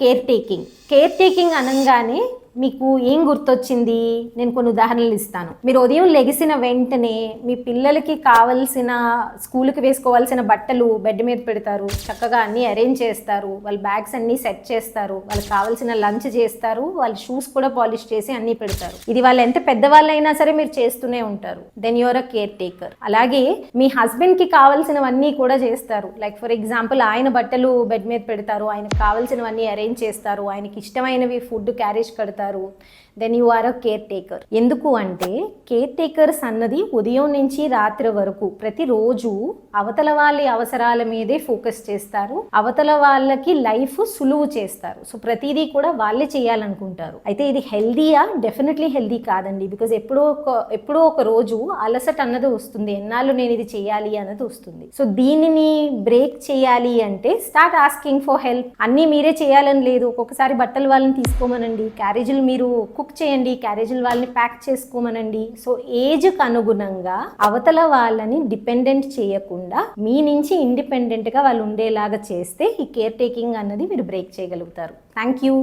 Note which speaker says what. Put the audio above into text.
Speaker 1: Care taking అనగానే మీకు ఏం గుర్తొచ్చింది? నేను కొన్ని ఉదాహరణలు ఇస్తాను. మీరు ఉదయం లెగిసిన వెంటనే మీ పిల్లలకి కావలసిన స్కూల్కి వేసుకోవాల్సిన బట్టలు బెడ్ మీద పెడతారు, చక్కగా అన్నీ అరేంజ్ చేస్తారు, వాళ్ళ బ్యాగ్స్ అన్నీ సెట్ చేస్తారు, వాళ్ళకి కావాల్సిన లంచ్ చేస్తారు, వాళ్ళ షూస్ కూడా పాలిష్ చేసి అన్నీ పెడతారు. ఇది వాళ్ళు ఎంత పెద్దవాళ్ళైనా సరే మీరు చేస్తూనే ఉంటారు. Then you're a care taker. అలాగే మీ హస్బెండ్కి కావాల్సినవన్నీ కూడా చేస్తారు. లైక్ ఫర్ ఎగ్జాంపుల్ ఆయన బట్టలు బెడ్ మీద పెడతారు, ఆయనకు కావాల్సినవన్నీ అరేంజ్ చేస్తారు, ఆయనకి ఇష్టమైనవి ఫుడ్ క్యారేజ్ కడతారు. Then you are a care taker. ఎందుకు అంటే కేర్ టేకర్స్ అన్నది ఉదయం నుంచి రాత్రి వరకు ప్రతిరోజు అవతల వాళ్ళ అవసరాల మీదే ఫోకస్ చేస్తారు, అవతల వాళ్ళకి లైఫ్ సులువు చేస్తారు. సో ప్రతిదీ కూడా వాళ్ళే చేయాలనుకుంటారు. అయితే ఇది హెల్దీయా? డెఫినెట్లీ హెల్దీ కాదండి. బికాజ్ ఎప్పుడో ఒక రోజు అలసట అన్నది వస్తుంది, ఎన్నాళ్ళు నేను ఇది చేయాలి అన్నది వస్తుంది. సో దీనిని బ్రేక్ చేయాలి అంటే స్టార్ట్ ఆస్కింగ్ ఫర్ హెల్ప్. అన్నీ మీరే చేయాలని లేదు. ఒక్కొక్కసారి బట్టలు వాళ్ళని తీసుకోమనండి, క్యారేజీలు మీరు కుక్ చేయండి, క్యారేజీలు వాళ్ళని ప్యాక్ చేసుకోమనండి. సో ఏజ్కి అనుగుణంగా అవతల వాళ్ళని డిపెండెంట్ చేయకుండా మీ నుంచి ఇండిపెండెంట్గా వాళ్ళు ఉండేలాగా చేస్తే ఈ కేర్ టేకింగ్ అన్నది మీరు బ్రేక్ చేయగలుగుతారు. Thank you.